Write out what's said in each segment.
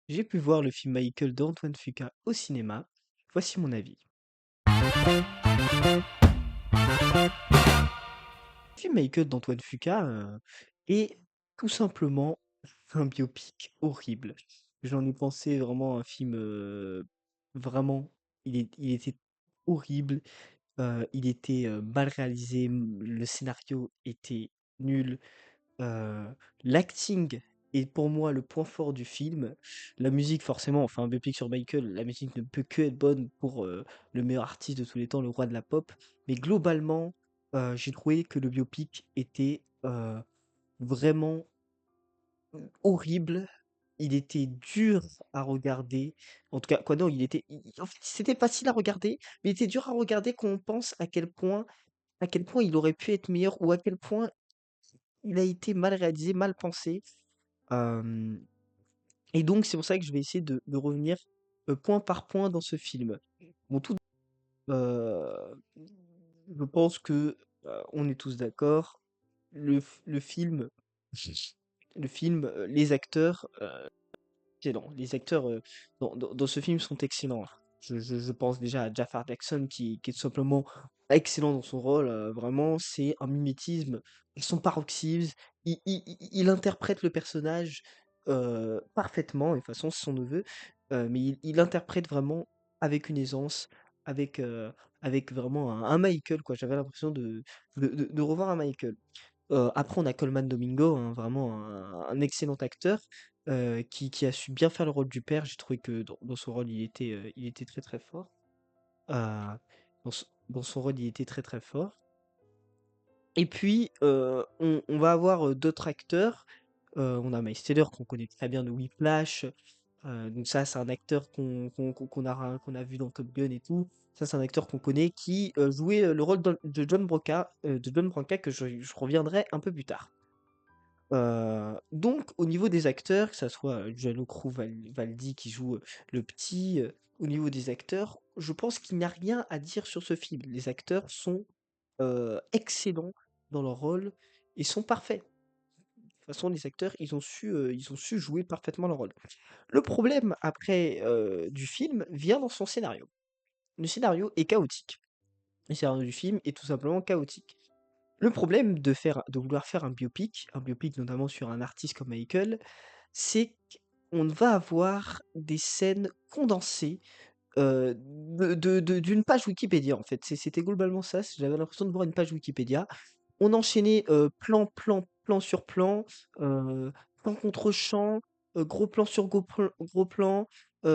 J'ai pu voir le film Michael d'Antoine Fuqua au cinéma. Voici mon avis. Le film Michael d'Antoine Fuqua est tout simplement un biopic horrible. J'en ai pensé vraiment un film vraiment, il était horrible, il était mal réalisé, le scénario était nul. Heu, L'acting est pour moi le point fort du film. La musique forcément, enfin un biopic sur Michael, la musique ne peut que être bonne pour, le meilleur artiste de tous les temps, le roi de la pop. Mais globalement, j'ai trouvé que le biopic était, vraiment horrible. Il était dur à regarder. En tout cas, quoi non, il était en fait, c'était facile à regarder, mais il était dur à regarder quand on pense à quel point il aurait pu être meilleur ou à quel point il a été mal réalisé, mal pensé. Hem Et donc c'est pour ça que je vais essayer de revenir, point par point dans ce film. Bon tout heu, je pense que, on est tous d'accord, le film le film, les acteurs, excellents. Les acteurs, dans ce film sont excellents. Je pense déjà à Jafar Jackson qui est tout simplement excellent dans son rôle, vraiment c'est un mimétisme à son paroxysme. Il interprète le personnage, parfaitement et de toute façon c'est son neveu, mais il interprète vraiment avec une aisance, avec, avec vraiment un Michael quoi. J'avais l'impression de revoir un Michael. Après on a Colman Domingo, hein, vraiment un excellent acteur, qui a su bien faire le rôle du père. J'ai trouvé que dans son rôle, il était très, très fort. Heu, dans son rôle, il était très, très fort. Et puis, on va avoir, d'autres acteurs. On a Miles Teller qu'on connaît très bien de Whiplash. Donc ça, c'est un acteur qu'on a vu dans Top Gun et tout. Ça, c'est un acteur qu'on connaît qui, jouait, le rôle de John Branca que je reviendrai un peu plus tard. Donc au niveau des acteurs, que ça soit, Gianluca Valdi qui joue, le petit, au niveau des acteurs, je pense qu'il n'y a rien à dire sur ce film. Les acteurs sont, excellents dans leur rôle et sont parfaits. De toute façon, les acteurs, ils ont su jouer parfaitement leur rôle. Le problème après, du film vient dans son scénario. Le scénario est chaotique. Le scénario du film est tout simplement chaotique. Le problème de vouloir faire un biopic notamment sur un artiste comme Michael, c'est qu'on va avoir des scènes condensées, d'une page Wikipédia, en fait. C'était globalement ça, j'avais l'impression de voir une page Wikipédia. On enchaînait, plan, plan, plan sur plan, champ contre champ, gros plan sur gros plan,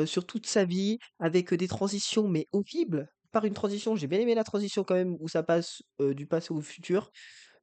sur toute sa vie, avec, des transitions mais horribles. Par une transition, j'ai bien aimé la transition quand même où ça passe, du passé au futur.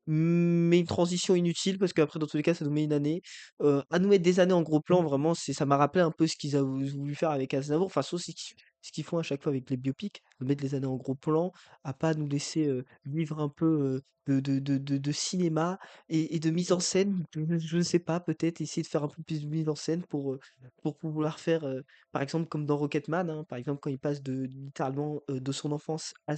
Mais une transition inutile parce qu'après dans tous les cas ça nous met une année. À nous mettre des années en gros plan vraiment ça m'a rappelé un peu ce qu'ils a voulu faire avec Aznavour. Enfin sauf ce qu'ils font à chaque fois avec les biopics, de mettre les années en gros plan, à pas nous laisser, vivre un peu, de cinéma et de mise en scène. Je ne sais pas, peut-être essayer de faire un peu plus de mise en scène pour pouvoir faire, par exemple comme dans Rocketman, hein, par exemple quand il passe de littéralement, de son enfance à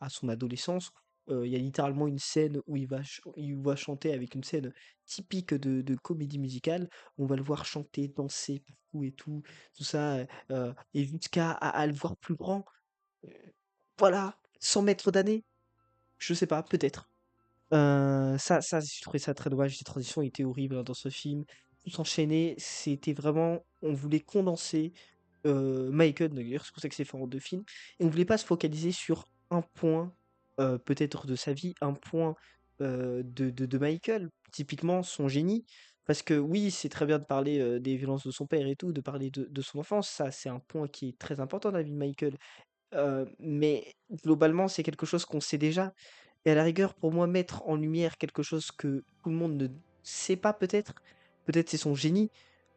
son adolescence. Il y a littéralement une scène où il va chanter avec une scène typique de comédie musicale. On va le voir chanter, danser partout et tout ça, et jusqu'à à le voir plus grand. Heu, voilà, 100 mètres d'années, je sais pas, peut-être. Ça j'ai trouvé ça très dommage, les transitions étaient horribles, hein, dans ce film. Tout s'enchaînait, c'était vraiment on voulait condenser, Michael d'ailleurs, c'est pour ça que c'est fait en 2 films et on voulait pas se focaliser sur un point, peut-être de sa vie, un point, de Michael, typiquement son génie. Parce que oui, c'est très bien de parler, des violences de son père et tout, de parler de son enfance, ça c'est un point qui est très important dans la vie de Michael. Mais globalement, c'est quelque chose qu'on sait déjà et à la rigueur, pour moi, mettre en lumière quelque chose que tout le monde ne sait pas peut-être c'est son génie.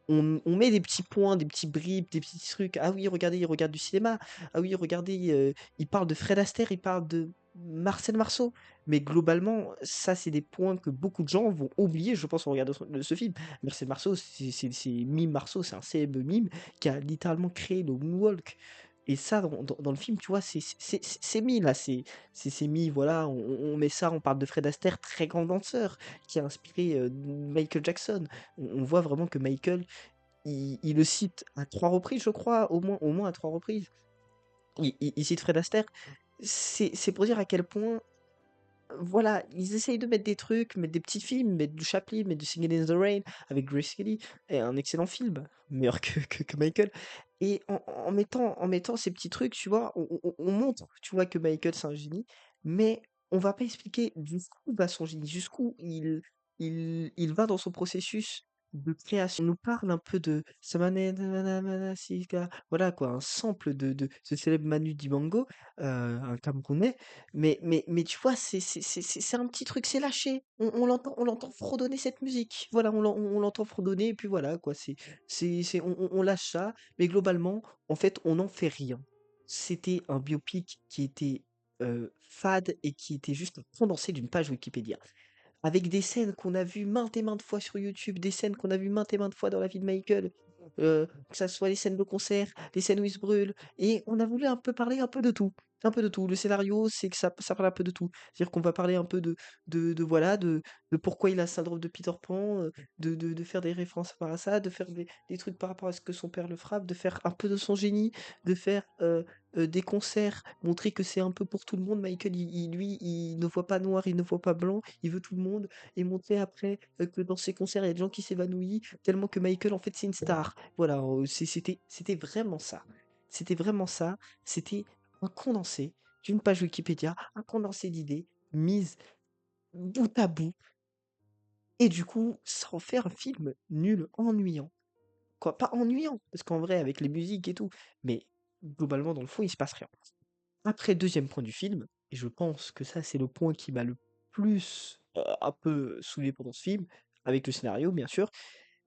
On met des petits points, des petits bribes, des petits trucs. Ah oui, regardez, il regarde du cinéma. Ah oui, regardez, il parle de Fred Astaire, il parle de Marcel Marceau. Mais globalement, ça, c'est des points que beaucoup de gens vont oublier, je pense, en regardant ce film. Marcel Marceau, c'est Mime Marceau, c'est un célèbre mime qui a littéralement créé le moonwalk. Et ça, dans le film, tu vois, c'est mis là, c'est mis, voilà, on met ça, on parle de Fred Astaire, très grand danseur, qui a inspiré Michael Jackson. On voit vraiment que Michael il le cite à 3 reprises, je crois, au moins à 3 reprises. Il cite Fred Astaire. C'est pour dire à quel point, voilà, ils essayent de mettre des trucs, mettre des petits films, mettre du Chaplin, mettre du Singing in the Rain avec Grace Kelly, et un excellent film, meilleur que Michael. Et en mettant ces petits trucs, tu vois, on montre, tu vois, que Michael c'est un génie, mais on va pas expliquer jusqu'où va son génie, jusqu'où il va dans son processus de création. On nous parle un peu de Samane Sika, voilà quoi, un sample de ce célèbre Manu Dibango, un Camerounais, mais tu vois, c'est un petit truc, c'est lâché. On l'entend fredonner cette musique. Voilà, on l'entend fredonner, et puis voilà, quoi. On lâche ça, mais globalement, en fait, on n'en fait rien. C'était un biopic qui était fade et qui était juste un condensé d'une page Wikipédia avec des scènes qu'on a vues maintes et maintes fois sur YouTube, des scènes qu'on a vues maintes et maintes fois dans la vie de Michael, que ça soit les scènes de concert, les scènes où il se brûle, et on a voulu un peu parler un peu de tout. Un peu de tout. Le scénario, c'est que ça parle un peu de tout. C'est-à-dire qu'on va parler un peu voilà, de pourquoi il a le syndrome de Peter Pan, de faire des références par à ça, de faire des trucs par rapport à ce que son père le frappe, de faire un peu de son génie, de faire des concerts, montrer que c'est un peu pour tout le monde. Michael, lui, il ne voit pas noir, il ne voit pas blanc, il veut tout le monde. Et montrer après que dans ses concerts, il y a des gens qui s'évanouissent, tellement que Michael, en fait, c'est une star. Voilà, c'était vraiment ça. C'était vraiment ça. C'était un condensé d'une page Wikipédia, un condensé d'idées mises bout à bout. Et du coup, ça en fait un film nul, ennuyant. Quoi, pas ennuyant, parce qu'en vrai, avec les musiques et tout, mais globalement, dans le fond, il se passe rien. Après, deuxième point du film, et je pense que ça, c'est le point qui m'a le plus un peu saoulé pendant ce film, avec le scénario, bien sûr,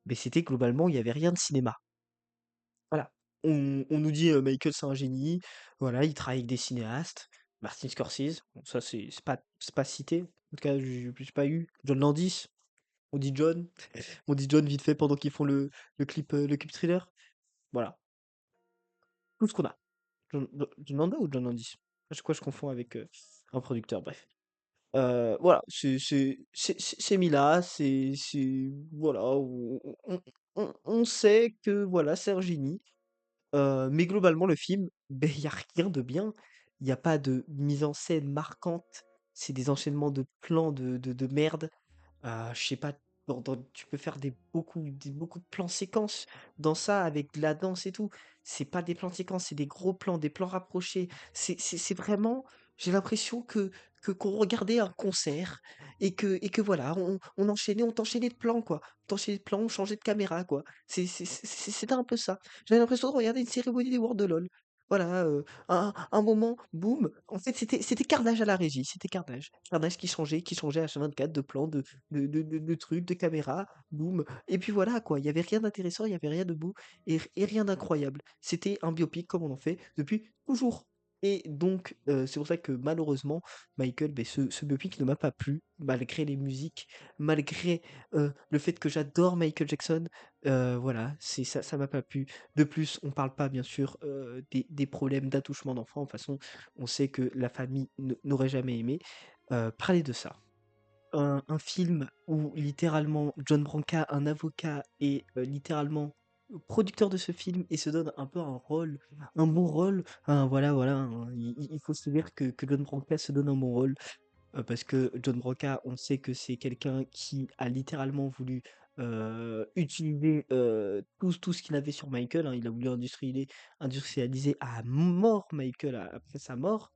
mais c'était globalement, il y avait rien de cinéma. Voilà. On nous dit Michael, c'est un génie, voilà, il travaille avec des cinéastes, Martin Scorsese, bon, ça, c'est pas cité, en tout cas, j'ai pas eu. John Landis, on dit John, on dit John vite fait pendant qu'ils font le clip thriller. Voilà, tout ce qu'on a. John Landa ou John Landis? À chaque fois, je confonds avec un producteur, bref. Voilà, c'est mis là, voilà, on sait que voilà, c'est un génie, mais globalement le film, ben il y a rien de bien. Il y a pas de mise en scène marquante, c'est des enchaînements de plans de merde. Je sais pas, tu peux faire beaucoup de plans séquences dans ça avec de la danse et tout. C'est pas des plans séquences, c'est des gros plans, des plans rapprochés. C'est vraiment, j'ai l'impression qu'on regardait un concert et que voilà, on t'enchaînait de plans quoi. On t'enchaînait de plans, on changeait de caméra quoi. C'était un peu ça. J'avais l'impression de regarder une cérémonie des World de LOL. Voilà, un moment, boum. En fait, c'était carnage à la régie, c'était carnage. Carnage qui changeait H24 de plans, de trucs, de caméras, boum. Et puis voilà, quoi. Il y avait rien d'intéressant, il y avait rien de beau et rien d'incroyable. C'était un biopic comme on en fait depuis toujours. Et donc, c'est pour ça que malheureusement, Michael, ben, ce biopic ne m'a pas plu, malgré les musiques, malgré le fait que j'adore Michael Jackson. Voilà, ça m'a pas plu. De plus, on parle pas, bien sûr, des problèmes d'attouchement d'enfants. De toute façon, on sait que la famille n'aurait jamais aimé parler de ça. Un film où littéralement John Branca, un avocat, est littéralement producteur de ce film et se donne un peu un rôle, un bon rôle. Voilà, il faut se dire que John Branca se donne un bon rôle parce que John Broca, on sait que c'est quelqu'un qui a littéralement voulu utiliser tout ce qu'il avait sur Michael, hein. Il a voulu industrialiser à mort Michael après sa mort.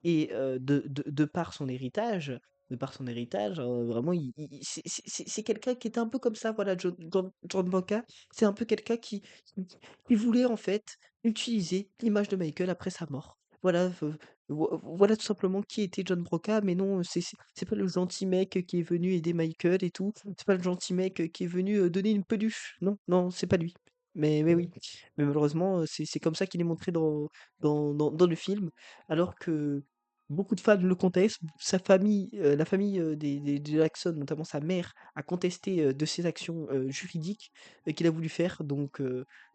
Et de par son héritage, vraiment, c'est quelqu'un qui était un peu comme ça, voilà, John Broca. C'est un peu quelqu'un qui voulait en fait utiliser l'image de Michael après sa mort. Voilà, voilà tout simplement qui était John Broca, mais non, c'est pas le gentil mec qui est venu aider Michael et tout. C'est pas le gentil mec qui est venu donner une peluche. Non, non, c'est pas lui. Mais oui. Mais malheureusement, c'est comme ça qu'il est montré dans le film, alors que beaucoup de fans le contestent. Sa famille, la famille des Jackson, notamment sa mère, a contesté de ses actions juridiques qu'il a voulu faire. Donc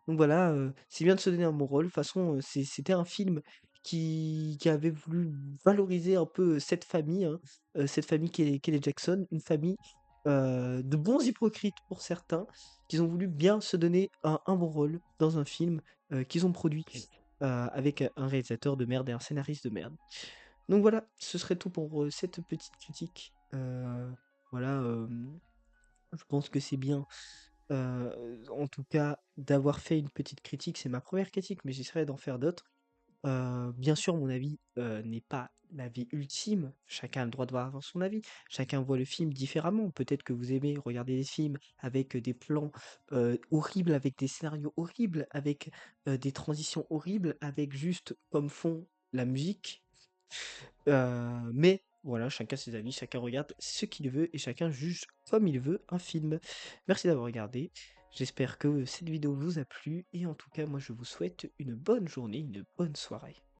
voilà, c'est bien de se donner un bon rôle. De toute façon, c'était un film qui avait voulu valoriser un peu cette famille, hein, cette famille qu'est les Jackson, une famille. de bons hypocrites pour certains, qui ont voulu bien se donner un bon rôle dans un film, qu'ils ont produit, avec, un réalisateur de merde et un scénariste de merde. Donc voilà, ce serait tout pour, cette petite critique. Voilà, je pense que c'est bien, en tout cas, d'avoir fait une petite critique. C'est ma première critique, mais j'essaierai d'en faire d'autres. Bien sûr, mon avis, n'est pas l'avis ultime. Chacun a le droit d'avoir son avis. Chacun voit le film différemment. Peut-être que vous aimez regarder des films avec, des plans, horribles, avec des scénarios horribles, avec, des transitions horribles, avec juste comme fond la musique. Mais voilà, chacun ses avis, chacun regarde ce qu'il veut et chacun juge comme il veut un film. Merci d'avoir regardé. J'espère que cette vidéo vous a plu et en tout cas, moi je vous souhaite une bonne journée, une bonne soirée.